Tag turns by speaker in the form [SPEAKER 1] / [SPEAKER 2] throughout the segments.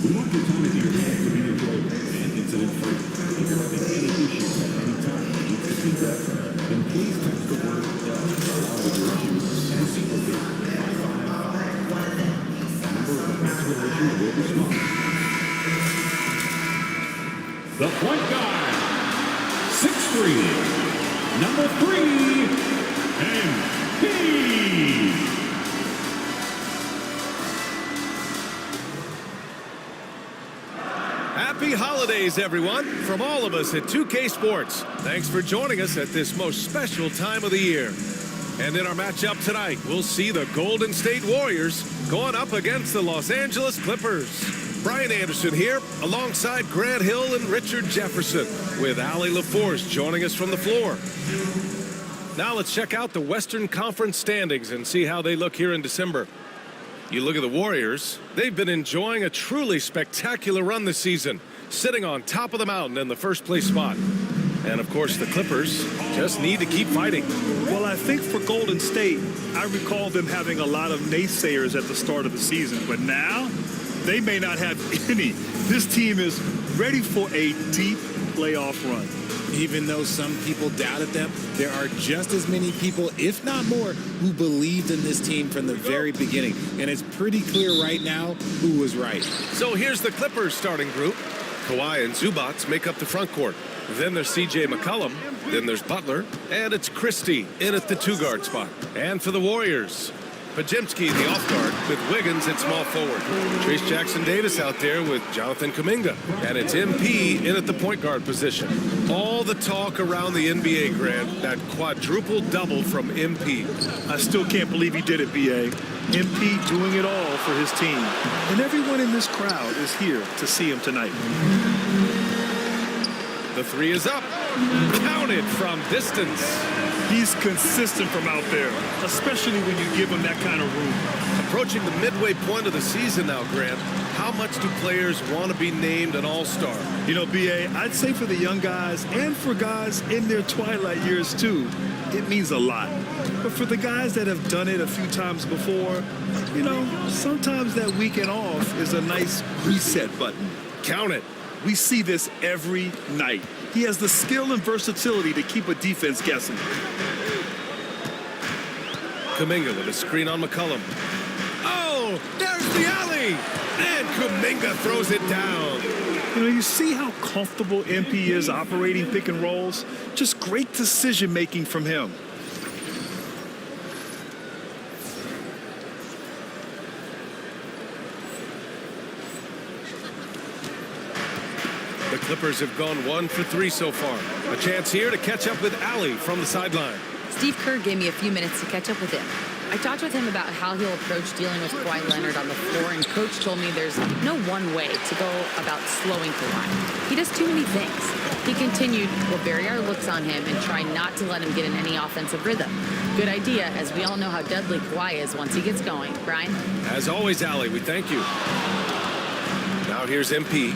[SPEAKER 1] We want your time here to be enjoyable and incident-free. If you're having any issues at any time and need to speak up, then please text the word along with your issues and secretly 555. A member of the constellation will respond. The point guard, 6'3", number 3, MP.
[SPEAKER 2] Happy holidays, everyone, from all of us at 2K Sports. Thanks for joining us at this most special time of the year. And in our matchup tonight, we'll see the Golden State Warriors going up against the Los Angeles Clippers. Brian Anderson here, alongside Grant Hill and Richard Jefferson, with Allie LaForce joining us from the floor. Now let's check out the Western Conference standings and see how they look here in December. You look at the Warriors, they've been enjoying a truly spectacular run this season, sitting on top of the mountain in the first place spot. And of course, the Clippers just need to keep fighting.
[SPEAKER 3] Well, I think for Golden State, I recall them having a lot of naysayers at the start of the season, but now they may not have any. This team is ready for a deep playoff run.
[SPEAKER 4] Even though some people doubted them, there are just as many people, if not more, who believed in this team from the very beginning. And it's pretty clear right now who was right.
[SPEAKER 2] So here's the Clippers starting group. Kawhi and Zubac make up the front court. Then there's C.J. McCollum. Then there's Butler. And it's Christie in at the two-guard spot. And for the Warriors, Podziemski, the off-guard, with Wiggins at small forward. Trace Jackson-Davis out there with Jonathan Kuminga. And it's MP in at the point guard position. All the talk around the NBA, Grant, that quadruple double from MP.
[SPEAKER 3] I still can't believe he did it, B.A. MP doing it all for his team. And everyone in this crowd is here to see him tonight.
[SPEAKER 2] The three is up. Counted from distance.
[SPEAKER 3] He's consistent from out there, especially when you give him that kind of room.
[SPEAKER 2] Approaching the midway point of the season now, Grant, how much do players want to be named an all-star?
[SPEAKER 3] You know, B.A., I'd say for the young guys and for guys in their twilight years, too, it means a lot. But for the guys that have done it a few times before, you know, sometimes that weekend off is a nice reset button.
[SPEAKER 2] Count it.
[SPEAKER 3] We see this every night. He has the skill and versatility to keep a defense guessing.
[SPEAKER 2] Kuminga with a screen on McCollum. Oh, there's the alley! And Kuminga throws it down.
[SPEAKER 3] You know, you see how comfortable MP is operating pick and rolls? Just great decision-making from him.
[SPEAKER 2] The Clippers have gone 1 for 3 so far. A chance here to catch up with Allie from the sideline.
[SPEAKER 5] Steve Kerr gave me a few minutes to catch up with him. I talked with him about how he'll approach dealing with Kawhi Leonard on the floor, and Coach told me there's no one way to go about slowing Kawhi. He does too many things. He continued, we'll bury our looks on him and try not to let him get in any offensive rhythm. Good idea, as we all know how deadly Kawhi is once he gets going. Brian?
[SPEAKER 2] As always, Allie, we thank you. Now here's MP.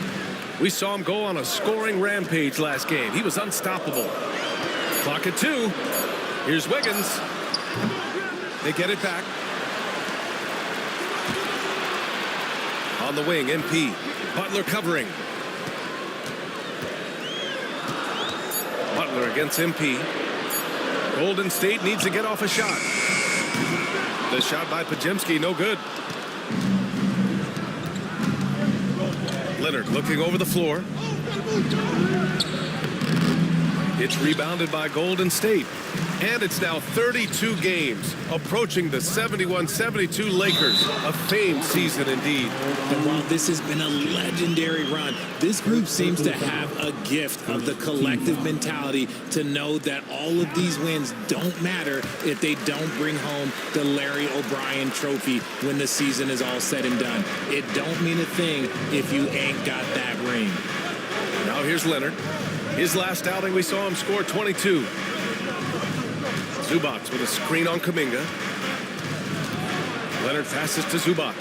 [SPEAKER 2] We saw him go on a scoring rampage last game. He was unstoppable. Clock at 2. Here's Wiggins. They get it back. On the wing, MP. Butler covering. Butler against MP. Golden State needs to get off a shot. The shot by Podziemski, no good. Leonard looking over the floor. It's rebounded by Golden State. And it's now 32 games, approaching the 71-72 Lakers. A famed season indeed.
[SPEAKER 4] And while this has been a legendary run, this group seems to have a gift of the collective mentality to know that all of these wins don't matter if they don't bring home the Larry O'Brien trophy when the season is all said and done. It don't mean a thing if you ain't got that ring.
[SPEAKER 2] Now here's Leonard. His last outing, we saw him score 22. Zubac with a screen on Kuminga. Leonard passes to Zubac.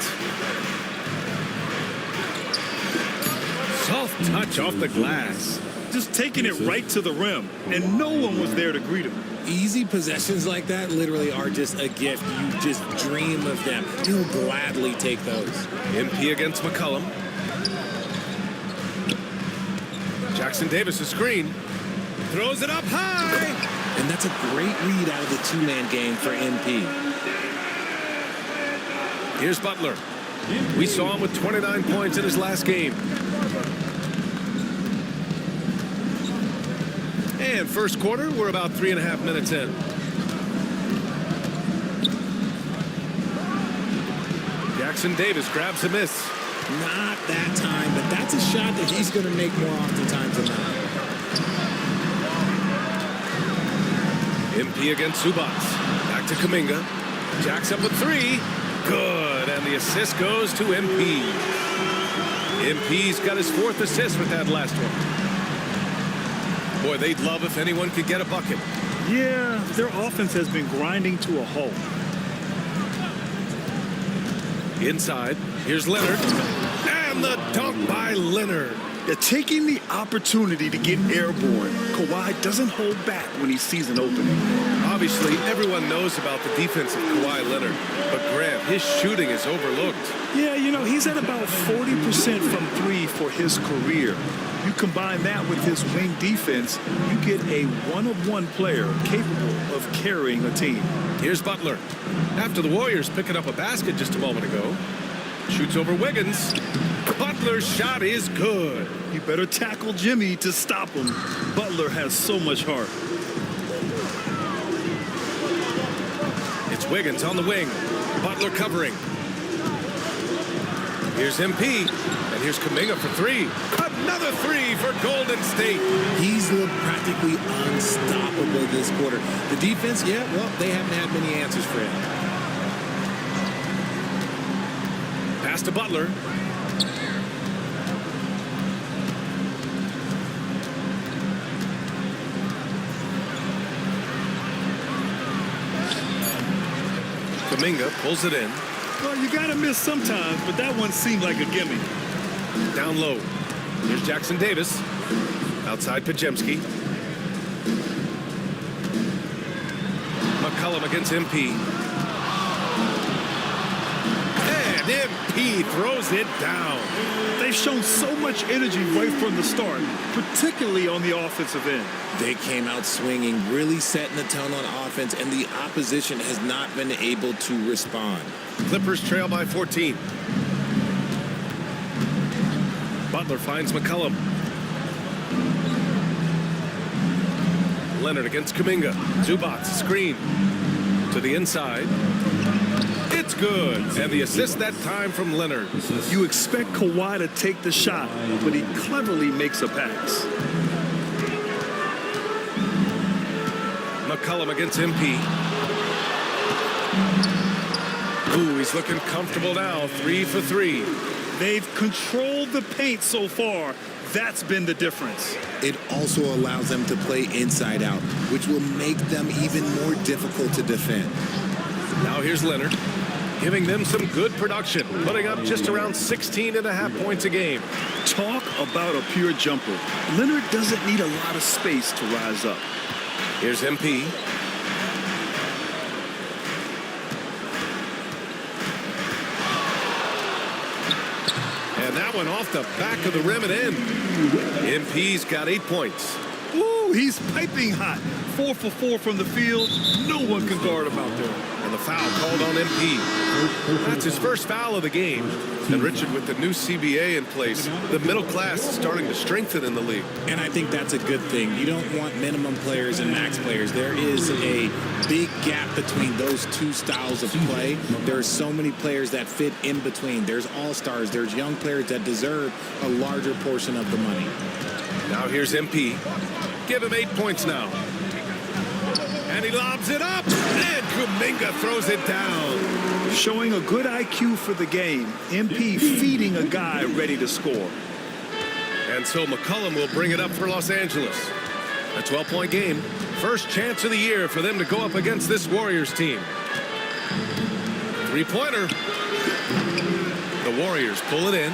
[SPEAKER 2] Soft touch off the glass.
[SPEAKER 3] Just taking it right to the rim, and no one was there to greet him.
[SPEAKER 4] Easy possessions like that literally are just a gift. You just dream of them. He'll gladly take those.
[SPEAKER 2] MP against McCollum. Jackson Davis, a screen. Throws it up high.
[SPEAKER 4] And that's a great read out of the two-man game for MP.
[SPEAKER 2] Here's Butler. We saw him with 29 points in his last game. And first quarter, we're about 3.5 minutes in. Jackson Davis grabs a miss.
[SPEAKER 4] Not that time, but that's a shot that he's going to make more oftentimes than not.
[SPEAKER 2] MP against Zubats. Back to Kuminga. Jacks up with 3. Good. And the assist goes to MP. MP's got his 4th assist with that last one. Boy, they'd love if anyone could get a bucket.
[SPEAKER 3] Yeah, their offense has been grinding to a halt.
[SPEAKER 2] Inside, here's Leonard. And the dunk by Leonard.
[SPEAKER 3] They're taking the opportunity to get airborne. Kawhi doesn't hold back when he sees an opening.
[SPEAKER 2] Obviously, everyone knows about the defense of Kawhi Leonard. But Grant, his shooting is overlooked.
[SPEAKER 3] Yeah, you know, he's at about 40% from 3 for his career. You combine that with his wing defense, you get a one-of-one player capable of carrying a team.
[SPEAKER 2] Here's Butler. After the Warriors picking up a basket just a moment ago. Shoots over Wiggins. Butler's shot is good.
[SPEAKER 3] You better tackle Jimmy to stop him. Butler has so much heart.
[SPEAKER 2] It's Wiggins on the wing. Butler covering. Here's MP. And here's Kuminga for 3. Another 3 for Golden State.
[SPEAKER 4] He's looked practically unstoppable this quarter. The defense, yeah, well, they haven't had many answers for him.
[SPEAKER 2] Pass to Butler. Kuminga pulls it in.
[SPEAKER 3] Well, you got to miss sometimes, but that one seemed like a gimme.
[SPEAKER 2] Down low. Here's Jackson Davis. Outside Pajemski. McCollum against MP. And MP throws it down.
[SPEAKER 3] They've shown so much energy right from the start, particularly on the offensive end.
[SPEAKER 4] They came out swinging, really setting the tone on offense, and the opposition has not been able to respond.
[SPEAKER 2] Clippers trail by 14. Butler finds McCollum. Leonard against Kuminga. Zubats screen to the inside. It's good. And the assist that time from Leonard.
[SPEAKER 3] You expect Kawhi to take the shot, but he cleverly makes a pass.
[SPEAKER 2] McCollum against MP. Ooh, he's looking comfortable now. 3 for 3.
[SPEAKER 3] They've controlled the paint so far. That's been the difference.
[SPEAKER 4] It also allows them to play inside out, which will make them even more difficult to defend.
[SPEAKER 2] Now here's Leonard, giving them some good production, putting up just around 16.5 points a game.
[SPEAKER 3] Talk about a pure jumper. Leonard doesn't need a lot of space to rise up.
[SPEAKER 2] Here's MP. And that one off the back of the rim and in. MP's got 8 points.
[SPEAKER 3] Ooh, he's piping hot. 4 for 4 from the field. No one can guard him out there.
[SPEAKER 2] And the foul called on MP. That's his first foul of the game. And Richard, with the new CBA in place, the middle class is starting to strengthen in the league.
[SPEAKER 4] And I think that's a good thing. You don't want minimum players and max players. There is a big gap between those two styles of play. There are so many players that fit in between. There's all-stars. There's young players that deserve a larger portion of the money.
[SPEAKER 2] Now here's MP. Give him 8 points now. And he lobs it up. And Kuminga throws it down.
[SPEAKER 3] Showing a good IQ for the game. MP feeding a guy ready to score.
[SPEAKER 2] And so McCollum will bring it up for Los Angeles. A 12-point game. First chance of the year for them to go up against this Warriors team. Three-pointer. The Warriors pull it in.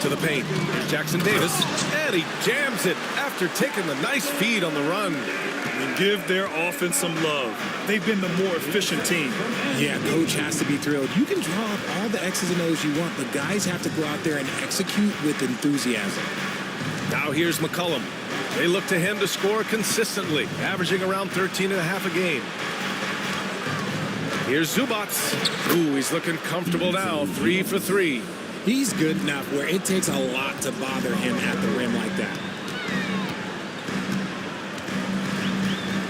[SPEAKER 2] To the paint. Here's Jackson Davis. And he jams it after taking the nice feed on the run.
[SPEAKER 4] I mean,
[SPEAKER 3] Give their offense some love. They've been the more efficient team.
[SPEAKER 4] Yeah, coach has to be thrilled. You can draw up all the X's and O's you want, but guys have to go out there and execute with enthusiasm.
[SPEAKER 2] Now here's McCollum. They look to him to score consistently, averaging around 13.5 a game. Here's Zubats. Ooh, he's looking comfortable now, 3 for 3.
[SPEAKER 4] He's good enough where it takes a lot to bother him at the rim like that.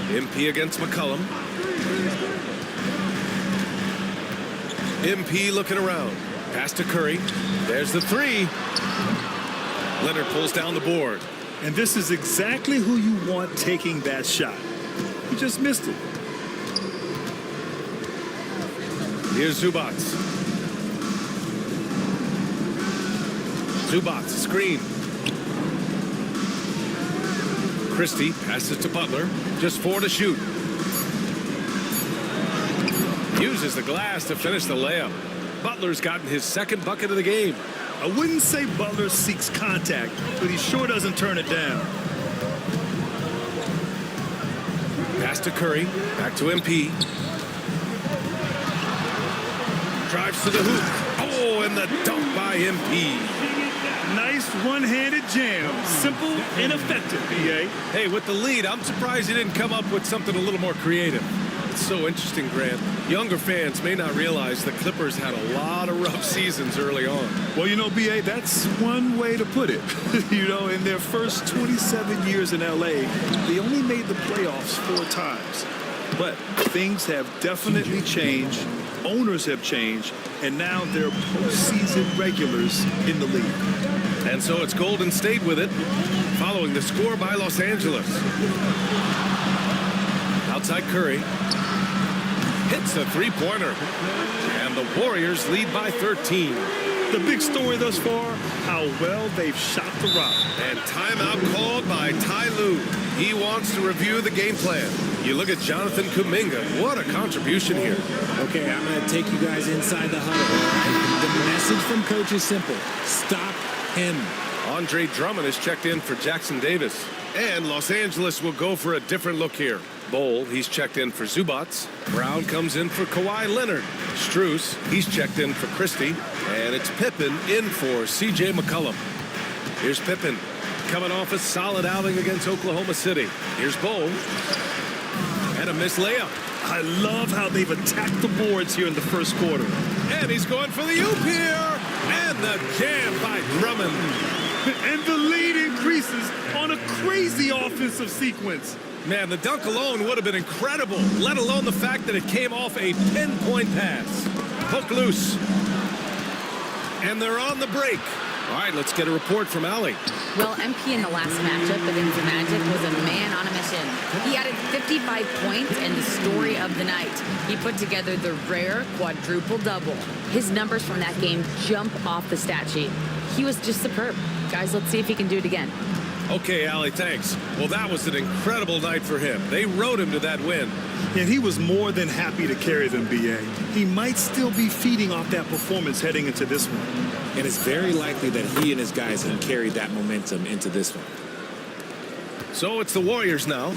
[SPEAKER 2] MP against McCollum. MP looking around. Pass to Curry. There's the 3. Leonard pulls down the board.
[SPEAKER 3] And this is exactly who you want taking that shot. He just missed it.
[SPEAKER 2] Here's Zubats. Zubats, screen. Christie passes to Butler. Just 4 to shoot. Uses the glass to finish the layup. Butler's gotten his second bucket of the game.
[SPEAKER 3] I wouldn't say Butler seeks contact, but he sure doesn't turn it down.
[SPEAKER 2] Pass to Curry. Back to MP. Drives to the hoop. Oh, and the dunk by MP.
[SPEAKER 3] Nice one-handed jam. Simple and effective, B.A.
[SPEAKER 2] Hey, with the lead, I'm surprised he didn't come up with something a little more creative. It's so interesting, Grant. Younger fans may not realize the Clippers had a lot of rough seasons early on.
[SPEAKER 3] Well, you know, B.A., that's one way to put it. You know, in their first 27 years in L.A., they only made the playoffs 4 times. But things have definitely changed. Owners have changed. And now they're postseason regulars in the league.
[SPEAKER 2] And so it's Golden State with it, following the score by Los Angeles. Outside Curry. Hits the 3-pointer. And the Warriors lead by 13.
[SPEAKER 3] The big story thus far, how well they've shot the rock.
[SPEAKER 2] And timeout called by Ty Lue. He wants to review the game plan. You look at Jonathan Kuminga. What a contribution here.
[SPEAKER 4] Okay, I'm going to take you guys inside the huddle. The message from coach is simple. Stop him.
[SPEAKER 2] Andre Drummond is checked in for Jackson Davis. And Los Angeles will go for a different look here. Bol, he's checked in for Zubats. Brown comes in for Kawhi Leonard. Strus, he's checked in for Christie. And it's Pippen in for C.J. McCollum. Here's Pippen coming off a solid outing against Oklahoma City. Here's Bol. And a missed layup.
[SPEAKER 3] I love how they've attacked the boards here in the first quarter.
[SPEAKER 2] And he's going for the oop here. And the jam by Drummond.
[SPEAKER 3] And the lead increases on a crazy offensive sequence.
[SPEAKER 2] Man, the dunk alone would have been incredible, let alone the fact that it came off a pinpoint pass. Hook loose. And they're on the break. All right, let's get a report from Allie.
[SPEAKER 5] Well, MP in the last matchup against the Magic was a man on a mission. He added 55 points and the story of the night. He put together the rare quadruple-double. His numbers from that game jump off the stat sheet. He was just superb. Guys, let's see if he can do it again.
[SPEAKER 2] Okay, Allie, thanks. Well, that was an incredible night for him. They rode him to that win.
[SPEAKER 3] And he was more than happy to carry them, B.A. He might still be feeding off that performance heading into this one.
[SPEAKER 4] And it's very likely that he and his guys can carry that momentum into this one.
[SPEAKER 2] So it's the Warriors now.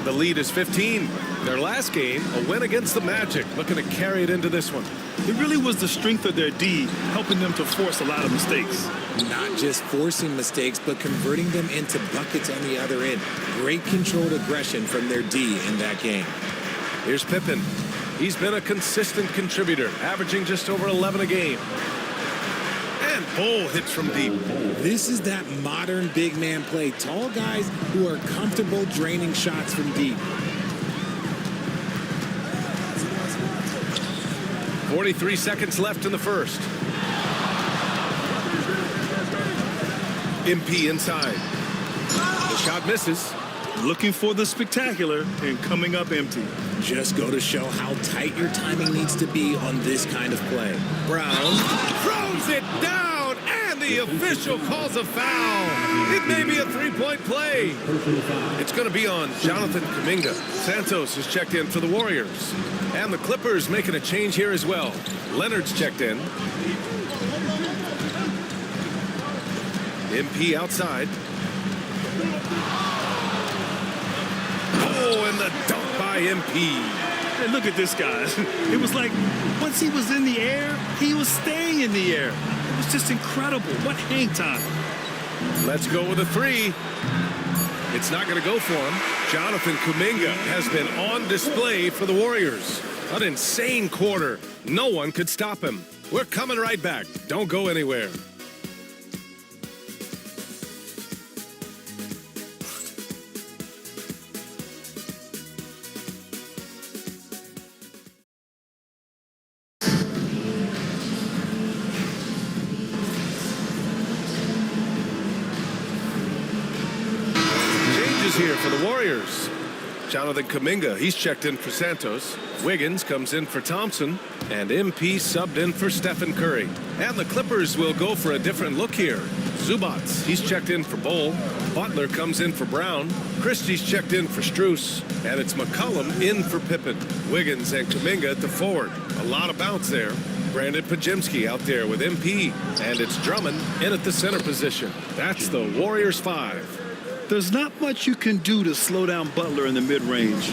[SPEAKER 2] The lead is 15. Their last game, a win against the Magic, looking to carry it into this one.
[SPEAKER 3] It really was the strength of their D helping them to force a lot of mistakes.
[SPEAKER 4] Not just forcing mistakes, but converting them into buckets on the other end. Great controlled aggression from their D in that game.
[SPEAKER 2] Here's Pippen. He's been a consistent contributor, averaging just over 11 a game. And Bol hits from deep.
[SPEAKER 4] This is that modern big man play. Tall guys who are comfortable draining shots from deep.
[SPEAKER 2] 43 seconds left in the first. MP inside. The shot misses.
[SPEAKER 3] Looking for the spectacular and coming up empty.
[SPEAKER 4] Just go to show how tight your timing needs to be on this kind of play.
[SPEAKER 2] Brown throws it down, and the official calls a foul. It may be a three-point play. It's going to be on Jonathan Kuminga. Santos is checked in for the Warriors. And the Clippers making a change here as well. Leonard's checked in. MP outside. Oh, and the dunk by MP.
[SPEAKER 3] Hey, look at this guy. It was like once he was in the air, he was staying in the air. It was just incredible. What hang time.
[SPEAKER 2] Let's go with a three. It's not going to go for him. Jonathan Kuminga has been on display for the Warriors. An insane quarter. No one could stop him. We're coming right back. Don't go anywhere. Here for the Warriors. Jonathan Kuminga, he's checked in for Santos. Wiggins comes in for Thompson. And MP subbed in for Stephen Curry. And the Clippers will go for a different look here. Zubats, he's checked in for Bol. Butler comes in for Brown. Christie's checked in for Strus. And it's McCollum in for Pippen. Wiggins and Kuminga at the forward. A lot of bounce there. Brandon Pajemski out there with MP. And it's Drummond in at the center position. That's the Warriors 5.
[SPEAKER 3] There's not much you can do to slow down Butler in the mid-range.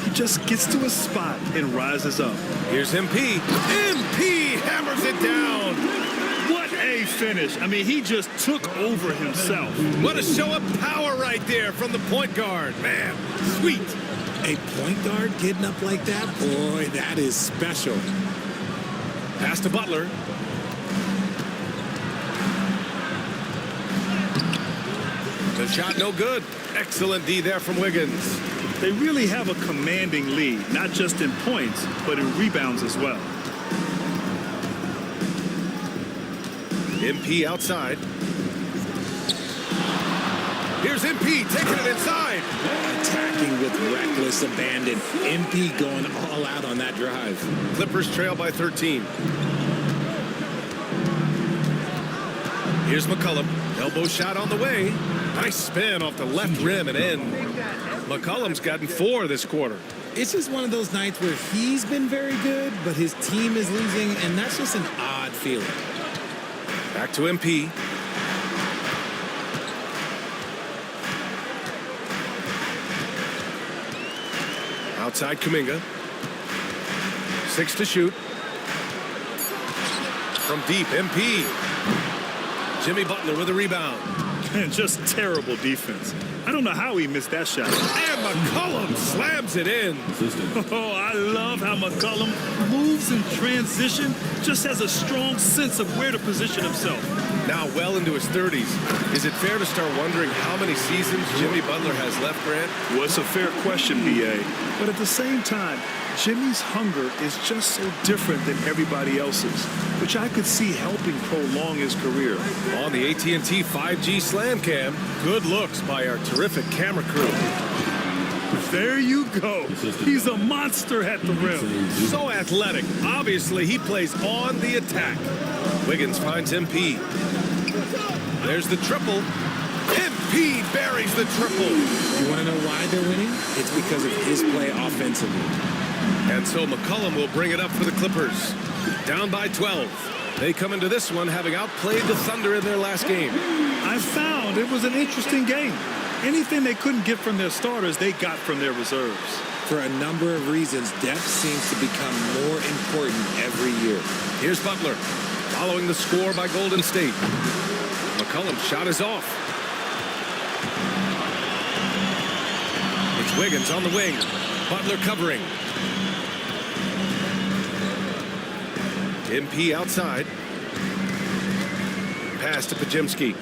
[SPEAKER 3] He just gets to a spot and rises up.
[SPEAKER 2] Here's MP. MP hammers it down.
[SPEAKER 3] What a finish. I mean, he just took over himself.
[SPEAKER 2] What a show of power right there from the point guard. Man, sweet.
[SPEAKER 4] A point guard getting up like that? Boy, that is special.
[SPEAKER 2] Pass to Butler. The shot no good. Excellent D there from Wiggins.
[SPEAKER 3] They really have a commanding lead, not just in points, but in rebounds as well.
[SPEAKER 2] MP outside. Here's MP taking it inside.
[SPEAKER 4] Attacking with reckless abandon. MP going all out on that drive.
[SPEAKER 2] Clippers trail by 13. Here's McCollum. Elbow shot on the way. Nice spin off the left rim and in. McCollum's gotten 4 this quarter.
[SPEAKER 4] It's just one of those nights where he's been very good, but his team is losing, and that's just an odd feeling.
[SPEAKER 2] Back to MP. Outside Kuminga. 6 to shoot. From deep, MP. Jimmy Butler with a rebound.
[SPEAKER 3] And just terrible defense. I don't know how he missed that shot.
[SPEAKER 2] And McCollum slams it in.
[SPEAKER 3] Oh, I love how McCollum moves in transition, just has a strong sense of where to position himself.
[SPEAKER 2] Now well into his 30s. Is it fair to start wondering how many seasons Jimmy Butler has left, Grant?
[SPEAKER 3] Well, it's a fair question, B.A. But at the same time, Jimmy's hunger is just so different than everybody else's, which I could see helping prolong his career.
[SPEAKER 2] On the AT&T 5G Slam Cam, good looks by our terrific camera crew.
[SPEAKER 3] There you go. He's a monster at the rim.
[SPEAKER 2] So athletic. Obviously, he plays on the attack. Wiggins finds MP. There's the triple. MP buries the triple.
[SPEAKER 4] You want to know why they're winning? It's because of his play offensively.
[SPEAKER 2] And so McCollum will bring it up for the Clippers. Down by 12. They come into this one having outplayed the Thunder in their last game.
[SPEAKER 3] I found it was an interesting game. Anything they couldn't get from their starters, they got from their reserves.
[SPEAKER 4] For a number of reasons, depth seems to become more important every year.
[SPEAKER 2] Here's Butler, following the score by Golden State. McCollum's shot is off. It's Wiggins on the wing. Butler covering. MP outside. Pass to Pajemski.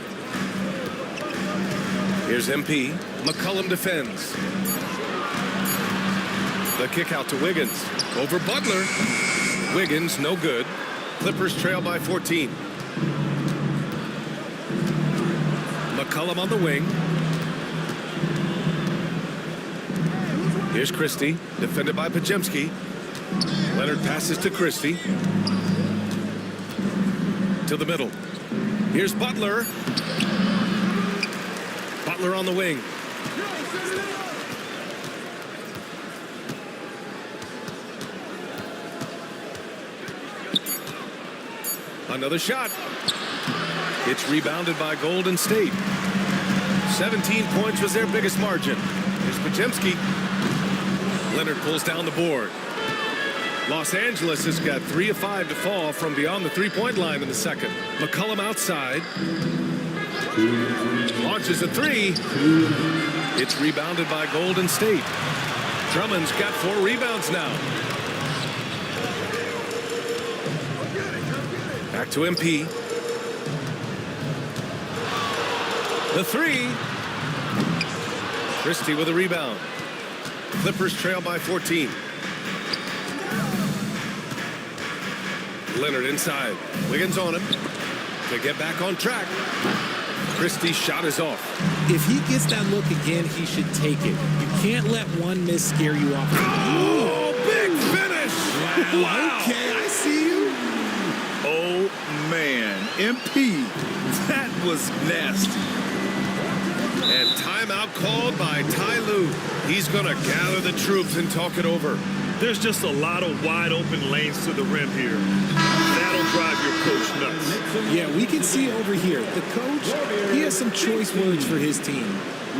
[SPEAKER 2] Here's MP. McCollum defends. The kick out to Wiggins. Over Butler. Wiggins, no good. Clippers trail by 14. McCollum on the wing. Here's Christie, defended by Pajemski. Leonard passes to Christie. To the middle. Here's Butler. Butler on the wing. Another shot. It's rebounded by Golden State. 17 points was their biggest margin. Here's Pajemski. Leonard pulls down the board. Los Angeles has got 3 of 5 to fall from beyond the three-point line in the second. McCollum outside. Launches a three. It's rebounded by Golden State. Drummond's got 4 rebounds now. Back to MP. The three. Christie with a rebound. Clippers trail by 14. Leonard inside. Wiggins on him to get back on track. Christie's shot is off.
[SPEAKER 4] If he gets that look again, he should take it. You can't let one miss scare you off.
[SPEAKER 2] Oh, big finish!
[SPEAKER 4] Wow. Okay, I see you.
[SPEAKER 3] Oh, man. MP, that was nasty.
[SPEAKER 2] And timeout called by Ty Lue. He's going to gather the troops and talk it over.
[SPEAKER 3] There's just a lot of wide open lanes to the rim here. That'll drive your coach nuts.
[SPEAKER 4] Yeah, we can see over here. The coach, he has some choice words for his team.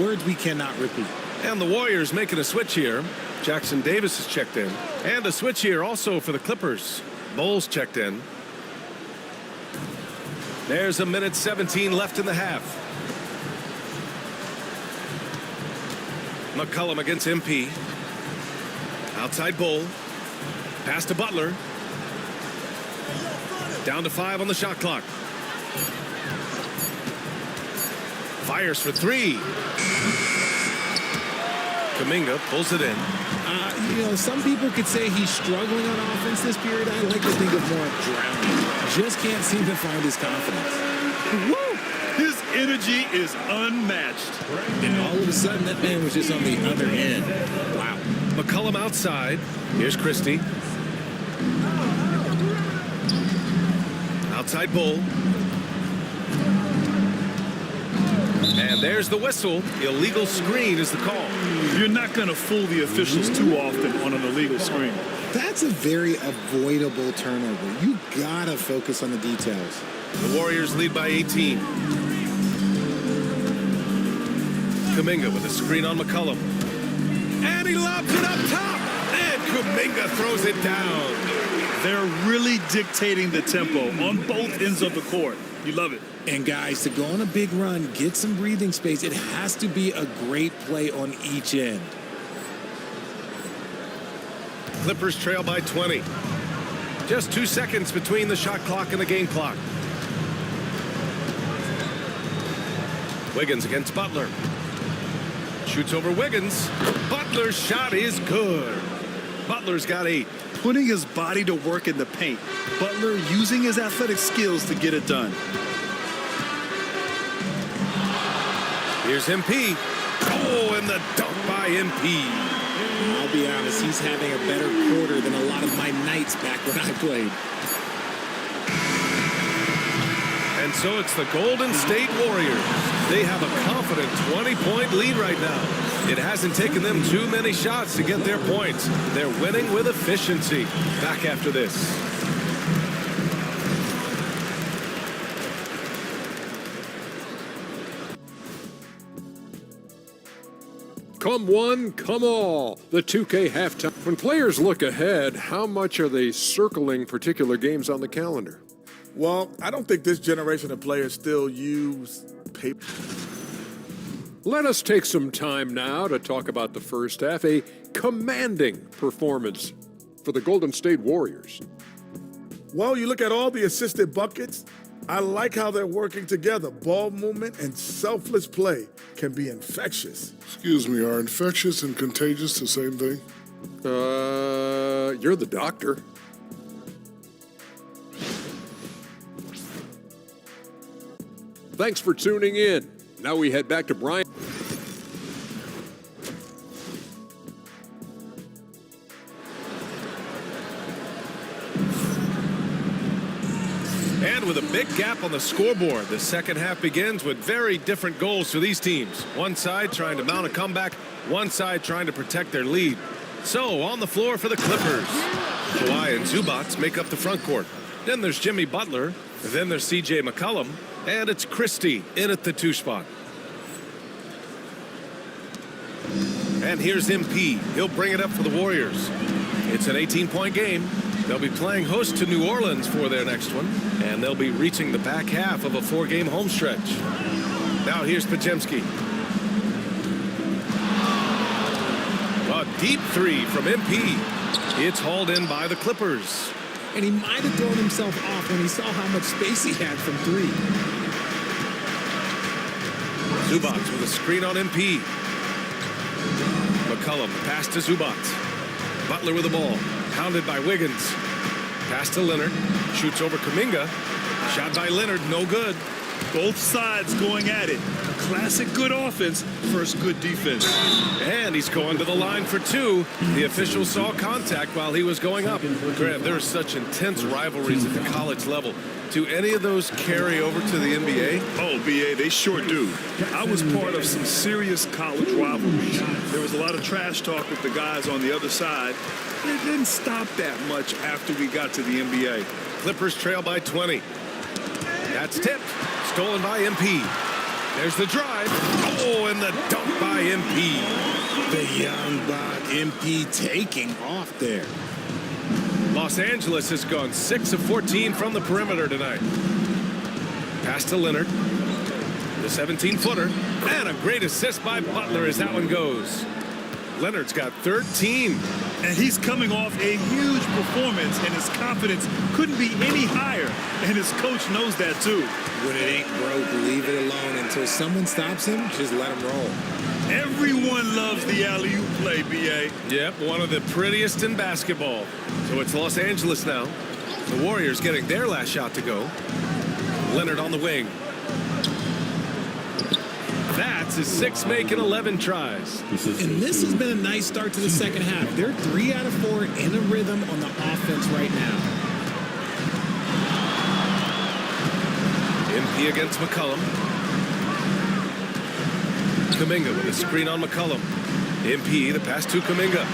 [SPEAKER 4] Words we cannot repeat.
[SPEAKER 2] And the Warriors making a switch here. Jackson Davis has checked in. And a switch here also for the Clippers. Bowles checked in. There's a minute 17 left in the half. McCollum against MP. Outside Bull. Pass to Butler. Down to 5 on the shot clock. Fires for 3. Kuminga pulls it in.
[SPEAKER 4] You know, some people could say he's struggling on offense this period. I like to think of more drowning. Just can't seem to find his confidence.
[SPEAKER 3] Woo! His energy is unmatched.
[SPEAKER 4] And all of a sudden, that man was just on the other end. Wow.
[SPEAKER 2] McCollum outside. Here's Christie. Outside Bull. And there's the whistle. Illegal screen is the call.
[SPEAKER 3] You're not going to fool the officials too often on an illegal screen.
[SPEAKER 4] That's a very avoidable turnover. You gotta focus on the details.
[SPEAKER 2] The Warriors lead by 18. Kuminga with a screen on McCollum. And he lobs it up top. And Kuminga throws it down.
[SPEAKER 3] They're really dictating the tempo on both ends of the court. You love it.
[SPEAKER 4] And guys, to go on a big run, get some breathing space, it has to be a great play on each end.
[SPEAKER 2] Clippers trail by 20. Just 2 seconds between the shot clock and the game clock. Wiggins against Butler. Shoots over Wiggins. Butler's shot is good. Butler's got 8.
[SPEAKER 3] Putting his body to work in the paint. Butler using his athletic skills to get it done.
[SPEAKER 2] Here's MP. Oh, and the dunk by MP.
[SPEAKER 4] I'll be honest, he's having a better quarter than a lot of my nights back when I played.
[SPEAKER 2] And so it's the Golden State Warriors. They have a confident 20-point lead right now. It hasn't taken them too many shots to get their points. They're winning with efficiency. Back after this.
[SPEAKER 6] Come one, come all. The 2K halftime. When players look ahead, how much are they circling particular games on the calendar?
[SPEAKER 7] Well, I don't think this generation of players still use paper.
[SPEAKER 6] Let us take some time now to talk about the first half, a commanding performance for the Golden State Warriors.
[SPEAKER 7] Well, you look at all the assisted buckets. I like how they're working together. Ball movement and selfless play can be infectious.
[SPEAKER 8] Excuse me, are infectious and contagious the same thing?
[SPEAKER 6] You're the doctor. Thanks for tuning in. Now we head back to Brian.
[SPEAKER 2] And with a big gap on the scoreboard, the second half begins with very different goals for these teams. One side trying to mount a comeback, one side trying to protect their lead. So on the floor for the Clippers, Kawhi and Zubats make up the front court. Then there's Jimmy Butler, then there's CJ McCollum, and it's Christie in at the 2 spot. And here's MP. He'll bring it up for the Warriors. It's an 18-point game. They'll be playing host to New Orleans for their next one, and they'll be reaching the back half of a 4-game home stretch. Now here's Pajemski. A deep three from MP. It's hauled in by the Clippers.
[SPEAKER 4] And he might have thrown himself off when he saw how much space he had from three.
[SPEAKER 2] Zubac with a screen on MP. McCollum pass to Zubac. Butler with the ball. Pounded by Wiggins. Pass to Leonard. Shoots over Kuminga. Shot by Leonard. No good.
[SPEAKER 3] Both sides going at it. Classic good offense versus good defense.
[SPEAKER 2] And he's going to the line for two. The official saw contact while he was going up. Grant, there are such intense rivalries at the college level. Do any of those carry over to the NBA?
[SPEAKER 3] Oh, BA, they sure do. I was part of some serious college rivalries. There was a lot of trash talk with the guys on the other side. It didn't stop that much after we got to the NBA.
[SPEAKER 2] Clippers trail by 20. That's tipped. Stolen by MP. There's the drive. Oh, and the dunk by MP.
[SPEAKER 4] The young buck MP taking off there.
[SPEAKER 2] Los Angeles has gone 6 of 14 from the perimeter tonight. Pass to Leonard. The 17-footer. And a great assist by Butler as that one goes. Leonard's got 13.
[SPEAKER 3] And he's coming off a huge performance, and his confidence couldn't be any higher. And his coach knows that, too.
[SPEAKER 4] When it ain't broke, leave it alone. Until someone stops him, just let him roll.
[SPEAKER 3] Everyone loves the alley-oop play, BA.
[SPEAKER 2] Yep, one of the prettiest in basketball. So it's Los Angeles now. The Warriors getting their last shot to go. Leonard on the wing. That's his 6 make and 11 tries.
[SPEAKER 4] And this has been a nice start to the second half. They're 3 out of 4 in a rhythm on the offense right now.
[SPEAKER 2] MP against McCollum. Kuminga with a screen on McCollum. MP, the pass to Kuminga.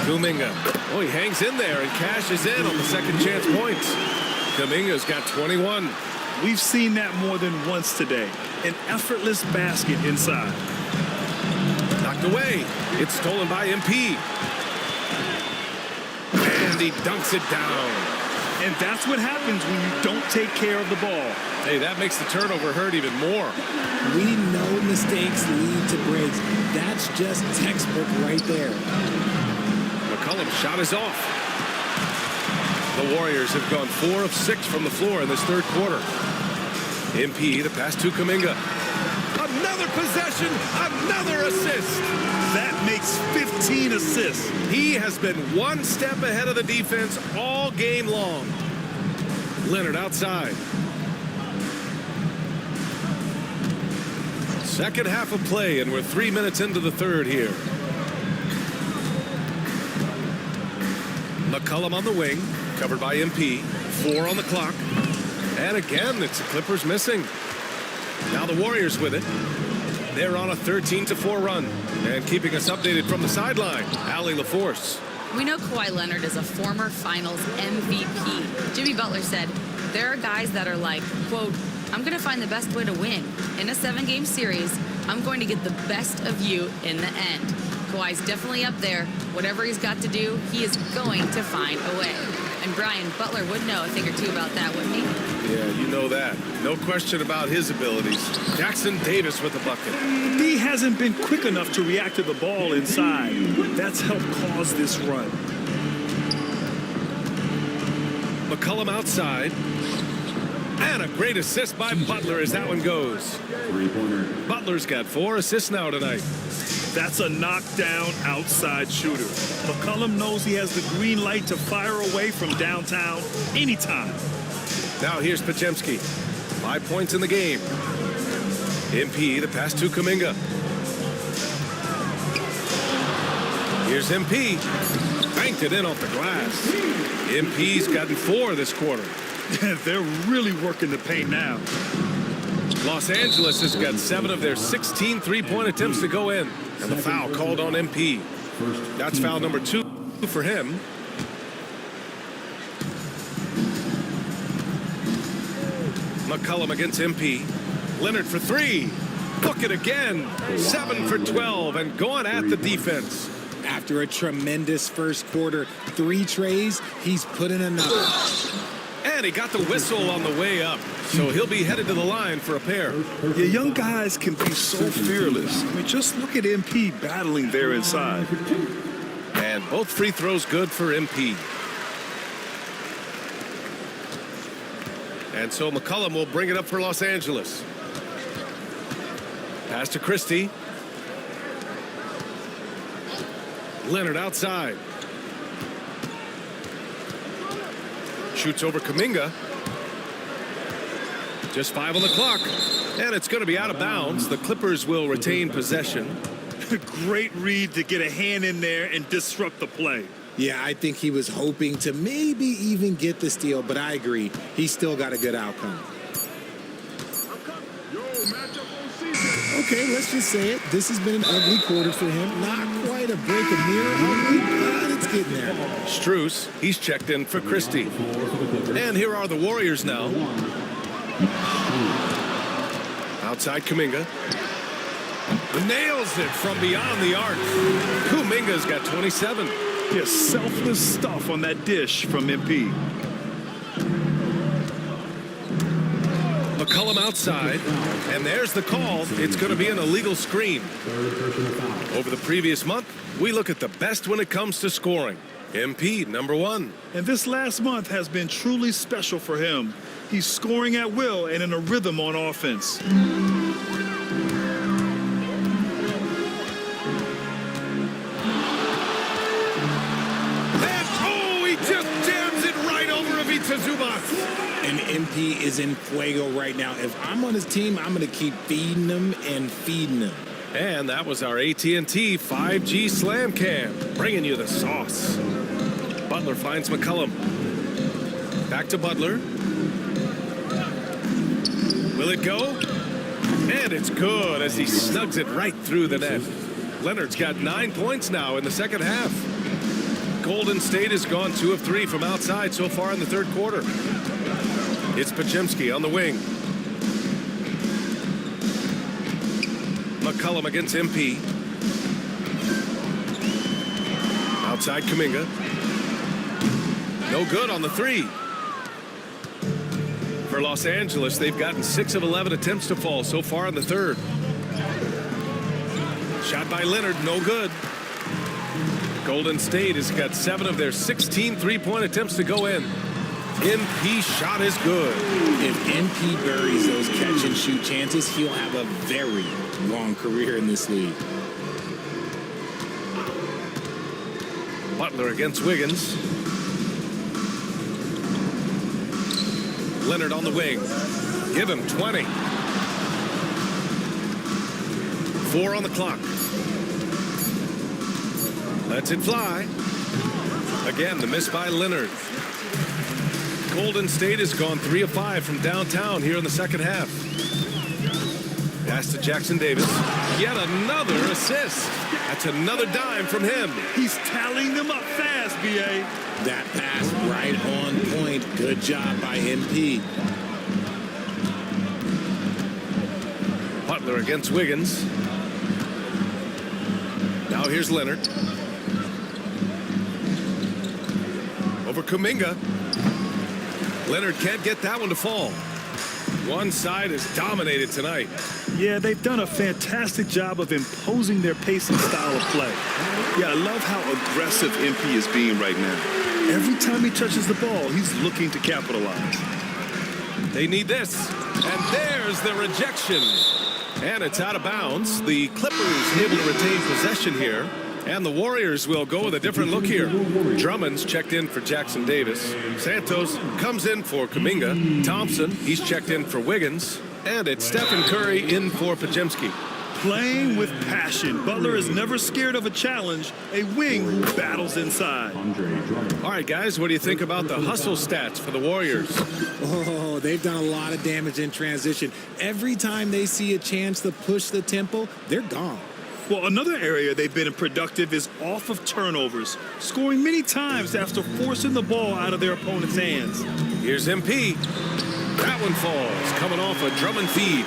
[SPEAKER 2] Kuminga. Oh, he hangs in there and cashes in on the second chance points. Kuminga's got 21.
[SPEAKER 3] We've seen that more than once today. An effortless basket inside.
[SPEAKER 2] Knocked away. It's stolen by MP. And he dunks it down.
[SPEAKER 3] And that's what happens when you don't take care of the ball.
[SPEAKER 2] Hey, that makes the turnover hurt even more.
[SPEAKER 4] We know mistakes lead to breaks. That's just textbook right there.
[SPEAKER 2] McCollum's shot is off. The Warriors have gone 4 of 6 from the floor in this third quarter. MP, the pass to Kuminga. Another possession, another assist.
[SPEAKER 3] That makes 15 assists.
[SPEAKER 2] He has been one step ahead of the defense all game long. Leonard outside. Second half of play, and we're 3 minutes into the third here. McCollum on the wing, covered by MP. 4 on the clock. And again, it's the Clippers missing. Now the Warriors with it. They're on a 13-4 run. And keeping us updated from the sideline, Allie LaForce.
[SPEAKER 5] We know Kawhi Leonard is a former Finals MVP. Jimmy Butler said, there are guys that are like, quote, I'm going to find the best way to win. In a 7-game series, I'm going to get the best of you in the end. Kawhi's definitely up there. Whatever he's got to do, he is going to find a way. And Brian, Butler would know a thing or two about that, wouldn't he?
[SPEAKER 2] Yeah, you know that. No question about his abilities. Jackson Davis with the bucket.
[SPEAKER 3] D hasn't been quick enough to react to the ball inside. That's helped cause this run.
[SPEAKER 2] McCollum outside. And a great assist by Butler as that one goes.
[SPEAKER 1] Three-pointer.
[SPEAKER 2] Butler's got 4 assists now tonight.
[SPEAKER 3] That's a knockdown outside shooter. McCollum knows he has the green light to fire away from downtown anytime.
[SPEAKER 2] Now here's Pajemski. 5 points in the game. MP, the pass to Kuminga. Here's MP. Banked it in off the glass. MP's gotten 4 this quarter.
[SPEAKER 3] They're really working the paint now.
[SPEAKER 2] Los Angeles has got 7 of their 16 three-point attempts to go in. And the foul called on MP. That's foul number 2 for him. McCollum against MP. Leonard for 3. Book it again. 7 for 12 and going at the defense.
[SPEAKER 4] After a tremendous first quarter, 3 trays, he's put in another.
[SPEAKER 2] And he got the whistle on the way up, so he'll be headed to the line for a pair.
[SPEAKER 3] Your young guys can be so fearless. I mean, just look at MP battling there inside.
[SPEAKER 2] And both free throws good for MP. And so McCollum will bring it up for Los Angeles. Pass to Christie. Leonard outside. Shoots over Kuminga. Just 5 on the clock. And it's going to be out of bounds. The Clippers will retain possession.
[SPEAKER 3] Great read to get a hand in there and disrupt the play.
[SPEAKER 4] Yeah, I think he was hoping to maybe even get the steal, but I agree. He still got a good outcome. Okay, let's just say it. This has been an ugly quarter for him. Not quite a break of mirror ugly, but it's getting there.
[SPEAKER 2] Strus, he's checked in for Christie. And here are the Warriors now. Outside Kuminga. Nails it from beyond the arc. Kuminga's got 27.
[SPEAKER 3] Yeah, selfless stuff on that dish from MP.
[SPEAKER 2] McCollum outside, and there's the call. It's going to be an illegal screen. Over the previous month, we look at the best when it comes to scoring. MP, number 1.
[SPEAKER 3] And this last month has been truly special for him. He's scoring at will and in a rhythm on offense.
[SPEAKER 4] And MP is in fuego right now. If I'm on his team, I'm going to keep feeding him and feeding him.
[SPEAKER 2] And that was our AT&T 5G Slam Cam, bringing you the sauce. Butler finds McCollum. Back to Butler. Will it go? And it's good as he snugs it right through the net. Leonard's got 9 points now in the second half. Golden State has gone 2 of 3 from outside so far in the third quarter. It's Podziemski on the wing. McCollum against MP. Outside Kuminga. No good on the 3. For Los Angeles, they've gotten 6 of 11 attempts to fall so far in the third. Shot by Leonard, no good. Golden State has got 7 of their 16 three-point attempts to go in. MP shot is good.
[SPEAKER 4] If MP buries those catch-and-shoot chances, he'll have a very long career in this league.
[SPEAKER 2] Butler against Wiggins. Leonard on the wing. Give him 20. 4 on the clock. Lets it fly. Again, the miss by Leonard. Golden State has gone 3 of 5 from downtown here in the second half. Pass to Jackson Davis. Yet another assist. That's another dime from him.
[SPEAKER 3] He's tallying them up fast, B.A.
[SPEAKER 4] That pass right on point. Good job by MP.
[SPEAKER 2] Butler against Wiggins. Now here's Leonard. Over Kuminga. Leonard can't get that one to fall. One side is dominated tonight.
[SPEAKER 3] Yeah, they've done a fantastic job of imposing their pace and style of play. Yeah, I love how aggressive MP is being right now. Every time he touches the ball, he's looking to capitalize.
[SPEAKER 2] They need this. And there's the rejection. And it's out of bounds. The Clippers able to retain possession here. And the Warriors will go with a different look here. Drummond's checked in for Jackson Davis. Santos comes in for Kuminga. Thompson, he's checked in for Wiggins. And it's Stephen Curry in for Podziemski.
[SPEAKER 3] Playing with passion. Butler is never scared of a challenge. A wing who battles inside.
[SPEAKER 2] All right, guys, what do you think about the hustle stats for the Warriors?
[SPEAKER 4] Oh, they've done a lot of damage in transition. Every time they see a chance to push the tempo, they're gone.
[SPEAKER 3] Well, another area they've been productive is off of turnovers, scoring many times after forcing the ball out of their opponent's hands.
[SPEAKER 2] Here's MP. That one falls, coming off a Drummond feed.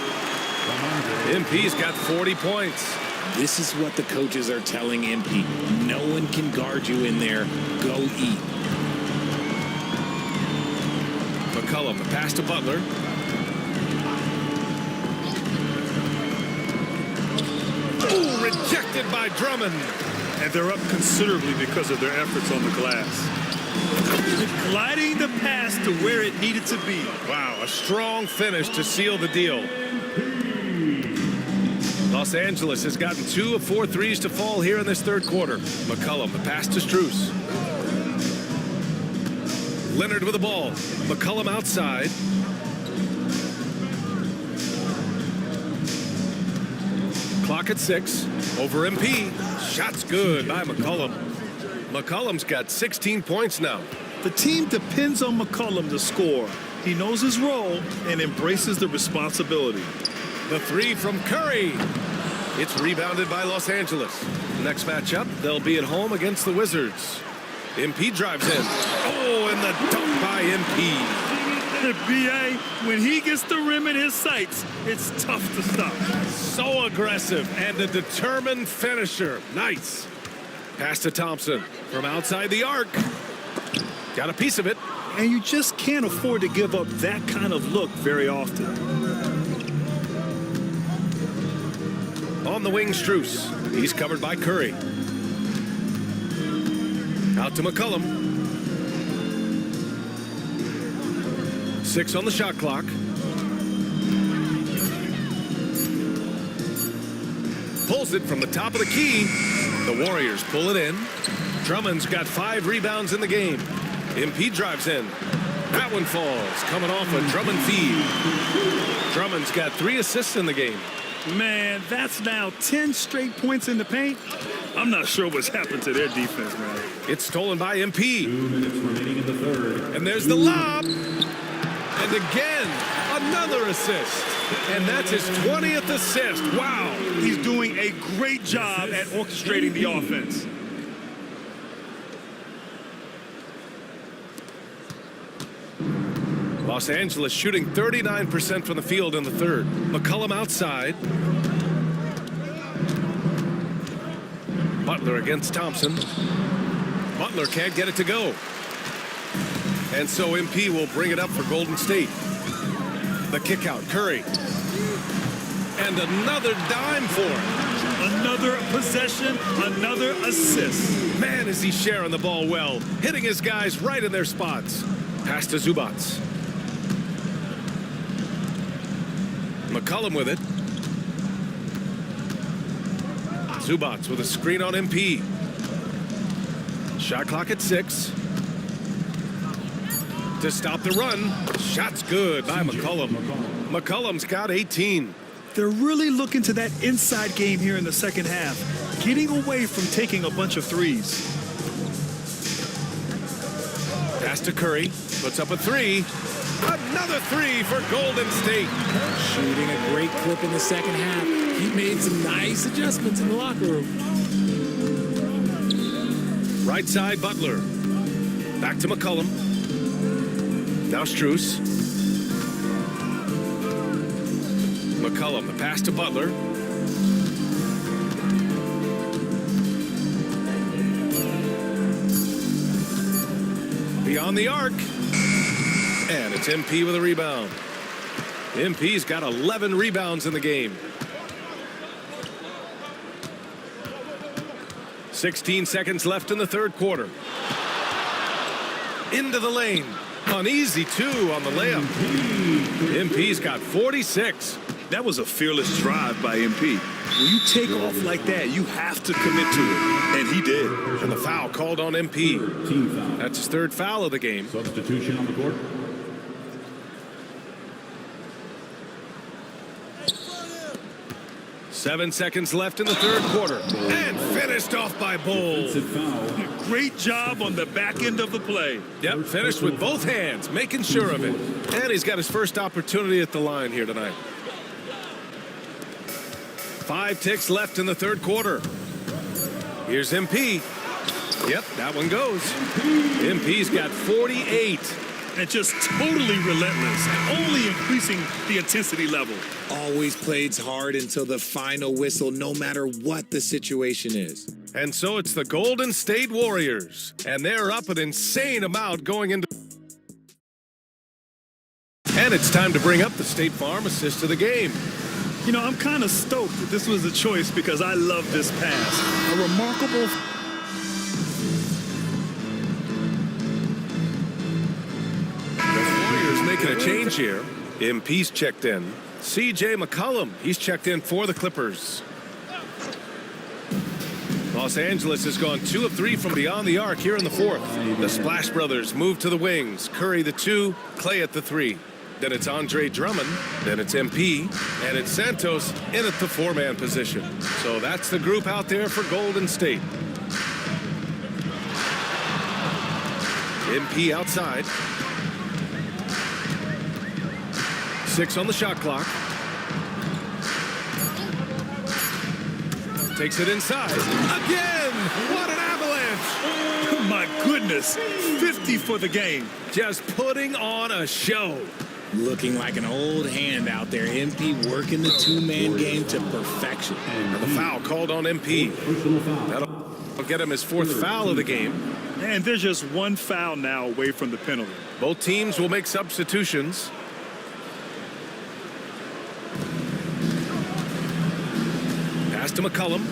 [SPEAKER 2] MP's got 40 points.
[SPEAKER 4] This is what the coaches are telling MP. No one can guard you in there. Go eat.
[SPEAKER 2] McCullum, the pass to Butler. Ooh, rejected by Drummond.
[SPEAKER 3] And they're up considerably because of their efforts on the glass. Gliding the pass to where it needed to be.
[SPEAKER 2] Wow, a strong finish to seal the deal. Los Angeles has gotten 2 of 4 threes to fall here in this third quarter. McCullum, the pass to Strus. Leonard with the ball. McCullum outside. Clock at 6. Over MP. Shot's good by McCullum. McCullum's got 16 points now.
[SPEAKER 3] The team depends on McCullum to score. He knows his role and embraces the responsibility.
[SPEAKER 2] The 3 from Curry. It's rebounded by Los Angeles. Next matchup, they'll be at home against the Wizards. MP drives in. Oh, and the dunk by MP.
[SPEAKER 3] B.A., when he gets the rim in his sights, it's tough to stop.
[SPEAKER 2] So aggressive and a determined finisher. Nice. Pass to Thompson from outside the arc. Got a piece of it.
[SPEAKER 3] And you just can't afford to give up that kind of look very often.
[SPEAKER 2] On the wing, Strus. He's covered by Curry. Out to McCullum. 6 on the shot clock. Pulls it from the top of the key. The Warriors pull it in. Drummond's got 5 rebounds in the game. MP drives in. That one falls, coming off a Drummond feed. Drummond's got 3 assists in the game.
[SPEAKER 3] Man, that's now 10 straight points in the paint. I'm not sure what's happened to their defense, man.
[SPEAKER 2] It's stolen by MP.
[SPEAKER 1] 2 minutes remaining in the third.
[SPEAKER 2] And there's the lob. And again, another assist. And that's his 20th assist. Wow.
[SPEAKER 3] He's doing a great job at orchestrating the offense.
[SPEAKER 2] Los Angeles shooting 39% from the field in the third. McCullum outside. Butler against Thompson. Butler can't get it to go. And so MP will bring it up for Golden State. The kick out, Curry. And another dime for him.
[SPEAKER 3] Another possession, another assist.
[SPEAKER 2] Man, is he sharing the ball well. Hitting his guys right in their spots. Pass to Zubats. McCullum with it. Zubats with a screen on MP. Shot clock at 6. To stop the run. Shot's good by McCullum. McCullum's got 18.
[SPEAKER 3] They're really looking to that inside game here in the second half, getting away from taking a bunch of threes.
[SPEAKER 2] Pass to Curry. Puts up a 3. Another 3 for Golden State.
[SPEAKER 4] Shooting a great clip in the second half. He made some nice adjustments in the locker room.
[SPEAKER 2] Right side, Butler. Back to McCullum. Now Strus. McCullum, the pass to Butler. Beyond the arc. And it's MP with a rebound. MP's got 11 rebounds in the game. 16 seconds left in the third quarter. Into the lane. An easy 2 on the layup. MP's got 46.
[SPEAKER 3] That was a fearless drive by MP. When you take off like that, you have to commit to it. And he did.
[SPEAKER 2] And the foul called on MP.
[SPEAKER 1] Team foul.
[SPEAKER 2] That's his 3rd foul of the game.
[SPEAKER 1] Substitution on the court.
[SPEAKER 2] Seven seconds left in the third quarter. And finished off by Bull.
[SPEAKER 1] Foul.
[SPEAKER 3] Great job on the back end of the play.
[SPEAKER 2] Yep, finished with both hands, making sure of it. And he's got his first opportunity at the line here tonight. 5 ticks left in the third quarter. Here's MP. Yep, that one goes. MP's got 48.
[SPEAKER 3] and just totally relentless, only increasing the intensity level.
[SPEAKER 4] Always plays hard until the final whistle, no matter what the situation is.
[SPEAKER 2] And so it's the Golden State Warriors, and they're up an insane amount going into... And it's time to bring up the State Farm assist of the game.
[SPEAKER 3] You know, I'm kind of stoked that this was a choice because I love this pass. A remarkable...
[SPEAKER 2] Making a change here. MP's checked in. C.J. McCollum, he's checked in for the Clippers. Los Angeles has gone 2 of 3 from beyond the arc here in the fourth. The Splash Brothers move to the wings. Curry the 2, Clay at the 3. Then it's Andre Drummond. Then it's MP. And it's Santos in at the 4-man position. So that's the group out there for Golden State. MP outside. 6 on the shot clock. Takes it inside. Again! What an avalanche!
[SPEAKER 3] My goodness, 50 for the game.
[SPEAKER 2] Just putting on a show.
[SPEAKER 4] Looking like an old hand out there. MP working the 2-man game to perfection.
[SPEAKER 2] And the foul called on MP. That'll get him his 4th foul of the game.
[SPEAKER 3] And there's just 1 foul now away from the penalty.
[SPEAKER 2] Both teams will make substitutions. Pass to McCollum.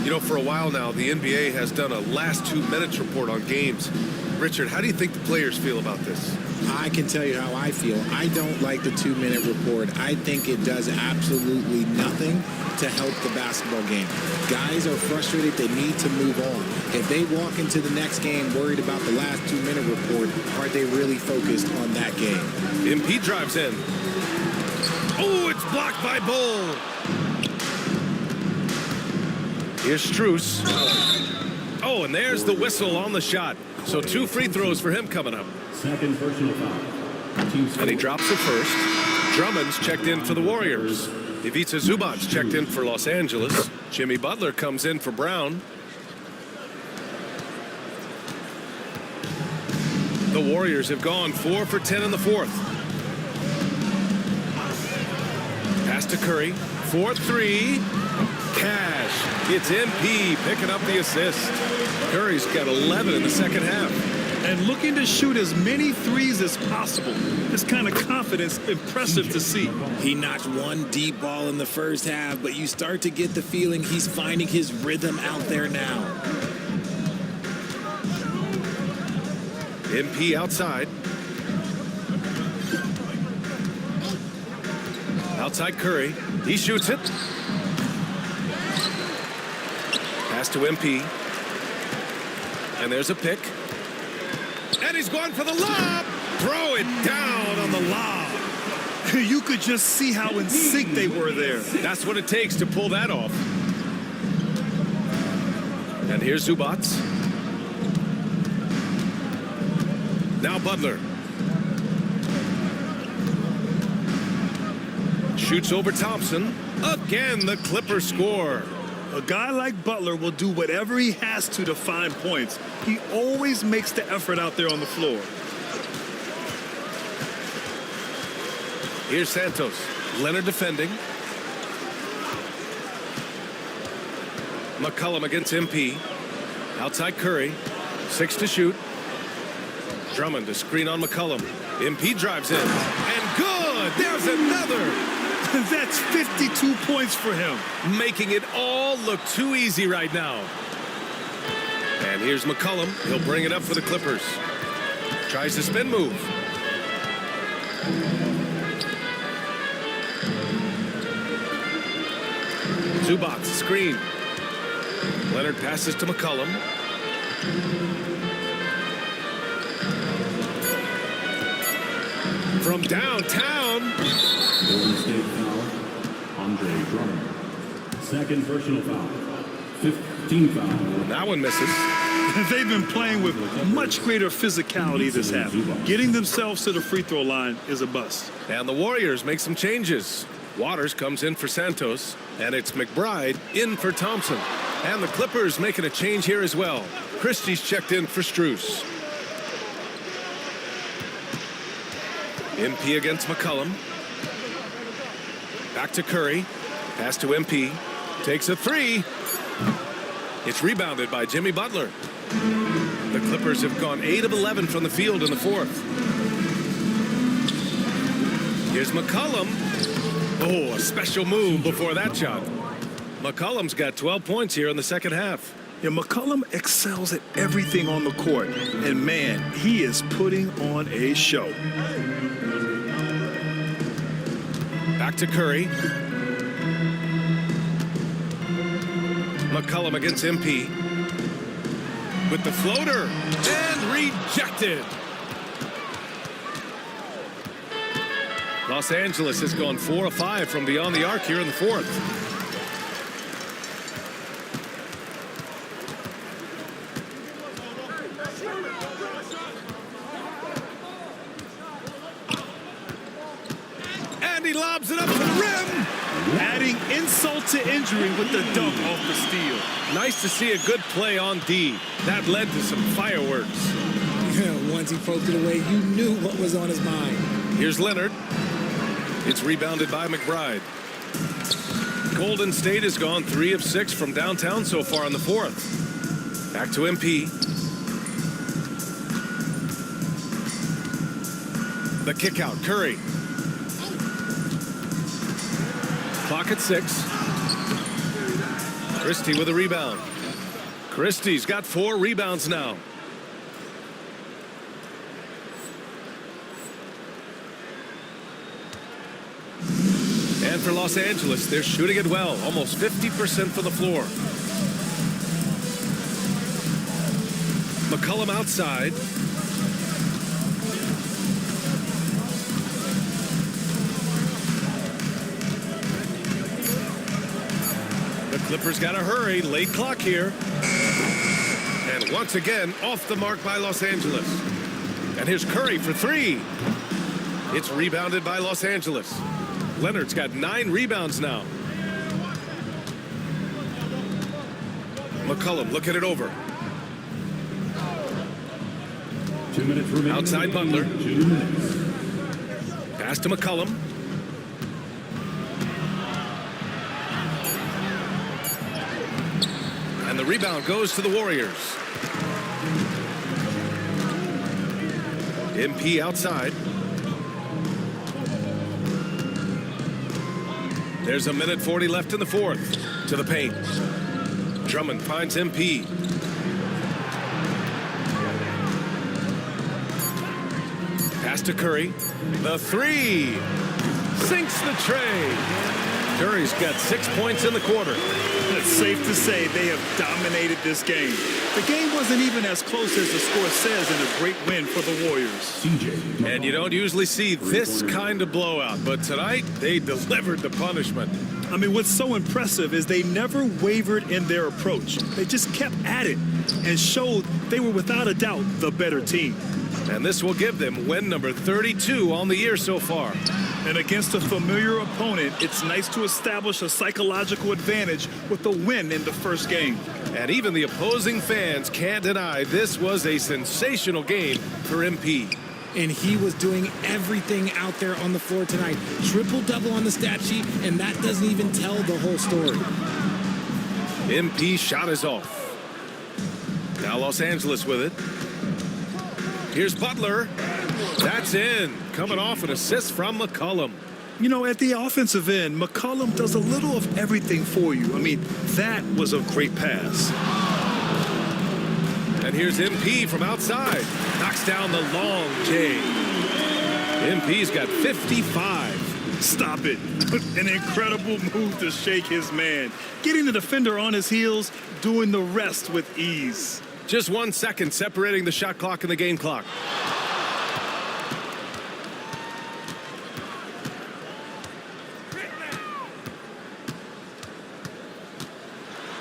[SPEAKER 2] You know, for a while now, the NBA has done a last 2 minutes report on games. Richard, how do you think the players feel about this?
[SPEAKER 4] I can tell you how I feel. I don't like the 2-minute report. I think it does absolutely nothing to help the basketball game. Guys are frustrated. They need to move on. If they walk into the next game worried about the last 2-minute report, are they really focused on that game?
[SPEAKER 2] MP drives in. Oh, it's blocked by Bull. Here's Strus. Oh, and there's the whistle on the shot. So 2 free throws for him coming up.
[SPEAKER 1] Second personal foul.
[SPEAKER 2] And he drops the first. Drummond's checked in for the Warriors. Ivica Zubac's checked in for Los Angeles. Jimmy Butler comes in for Brown. The Warriors have gone 4 for 10 in the fourth. Pass to Curry. 4-3. Cash. It's MP picking up the assist. Curry's got 11 in the second half.
[SPEAKER 3] And looking to shoot as many threes as possible. This kind of confidence, impressive to see.
[SPEAKER 4] He notched 1 deep ball in the first half, but you start to get the feeling he's finding his rhythm out there now.
[SPEAKER 2] MP outside. Outside Curry. He shoots it. Pass to MP. And there's a pick. And he's going for the lob. Throw it down on the lob.
[SPEAKER 3] You could just see how in sync they were there.
[SPEAKER 2] That's what it takes to pull that off. And here's Zubac. Now Butler. Shoots over Thompson. Again, the Clippers score.
[SPEAKER 3] A guy like Butler will do whatever he has to find points. He always makes the effort out there on the floor.
[SPEAKER 2] Here's Santos. Leonard defending. McCollum against MP. Outside Curry. 6 to shoot. Drummond to screen on McCollum. MP drives in. And good! There's another!
[SPEAKER 3] That's 52 points for him.
[SPEAKER 2] Making it all look too easy right now. And here's McCollum. He'll bring it up for the Clippers. Tries the spin move. Zubac screen. Leonard passes to McCollum. From downtown.
[SPEAKER 1] Golden State foul. Andre Drummond. Second personal foul. 15 foul.
[SPEAKER 2] That one misses.
[SPEAKER 3] They've been playing with much greater physicality this half. Getting themselves to the free throw line is a bust.
[SPEAKER 2] And the Warriors make some changes. Waters comes in for Santos, and it's McBride in for Thompson. And the Clippers making a change here as well. Christie's checked in for Strus. MP against McCollum. Back to Curry. Pass to MP. Takes a three. It's rebounded by Jimmy Butler. The Clippers have gone 8 of 11 from the field in the fourth. Here's McCollum. Oh, a special move before that shot. McCollum's got 12 points here in the second half.
[SPEAKER 3] Yeah, McCollum excels at everything on the court. And, man, he is putting on a show.
[SPEAKER 2] Back to Curry. McCollum against MP. With the floater. And rejected. Los Angeles has gone 4 of 5 from beyond the arc here in the fourth. And he lobs it up to the rim.
[SPEAKER 3] Adding insult to injury with the dunk off the steal.
[SPEAKER 2] Nice to see a good play on D. That led to some fireworks.
[SPEAKER 4] Once he poked it away, you knew what was on his mind.
[SPEAKER 2] Here's Leonard. It's rebounded by McBride. Golden State has gone 3 of 6 from downtown so far in the fourth. Back to MP. The kick out, Curry. Clock at 6. Christie with a rebound. Christie's got 4 rebounds now. And for Los Angeles, they're shooting it well, almost 50% from the floor. McCollum outside. The Clippers got to hurry, late clock here. And once again, off the mark by Los Angeles. And here's Curry for 3. It's rebounded by Los Angeles. Leonard's got 9 rebounds now. McCollum looking it over.
[SPEAKER 1] 2 minutes remaining.
[SPEAKER 2] Outside Butler.
[SPEAKER 1] 2 minutes.
[SPEAKER 2] Pass to McCollum. And the rebound goes to the Warriors. MP outside. There's a minute 40 left in the fourth. To the paint. Drummond finds MP. Pass to Curry. The 3. Sinks the tray. Curry's got 6 points in the quarter.
[SPEAKER 3] It's safe to say they have dominated this game. The game wasn't even as close as the score says in a great win for the Warriors.
[SPEAKER 2] And you don't usually see this kind of blowout, but tonight they delivered the punishment.
[SPEAKER 3] I mean, what's so impressive is they never wavered in their approach. They just kept at it and showed they were without a doubt the better team.
[SPEAKER 2] And this will give them win number 32 on the year so far.
[SPEAKER 3] And against a familiar opponent, it's nice to establish a psychological advantage with a win in the first game.
[SPEAKER 2] And even the opposing fans can't deny this was a sensational game for MP.
[SPEAKER 4] And he was doing everything out there on the floor tonight. Triple-double on the stat sheet, and that doesn't even tell the whole story.
[SPEAKER 2] MP shot is off. Now Los Angeles with it. Here's Butler. That's in. Coming off an assist from McCollum.
[SPEAKER 3] You know, at the offensive end, McCollum does a little of everything for you. I mean, that was a great pass.
[SPEAKER 2] And here's MP from outside. Knocks down the long J. MP's got 55.
[SPEAKER 3] Stop it. An incredible move to shake his man. Getting the defender on his heels, doing the rest with ease.
[SPEAKER 2] Just 1 second separating the shot clock and the game clock.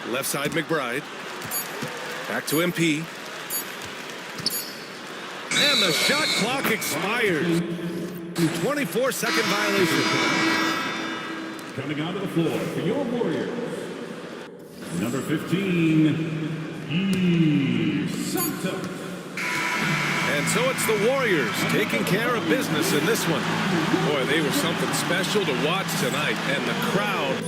[SPEAKER 2] Left side McBride. Back to MP. And the shot clock expires. 24-second violation.
[SPEAKER 1] Coming onto the floor for your Warriors, number 15,
[SPEAKER 2] And so it's the Warriors taking care of business in this one. Boy, they were something special to watch tonight, and the crowd.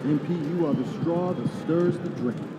[SPEAKER 1] MP, you are the straw that stirs the drink.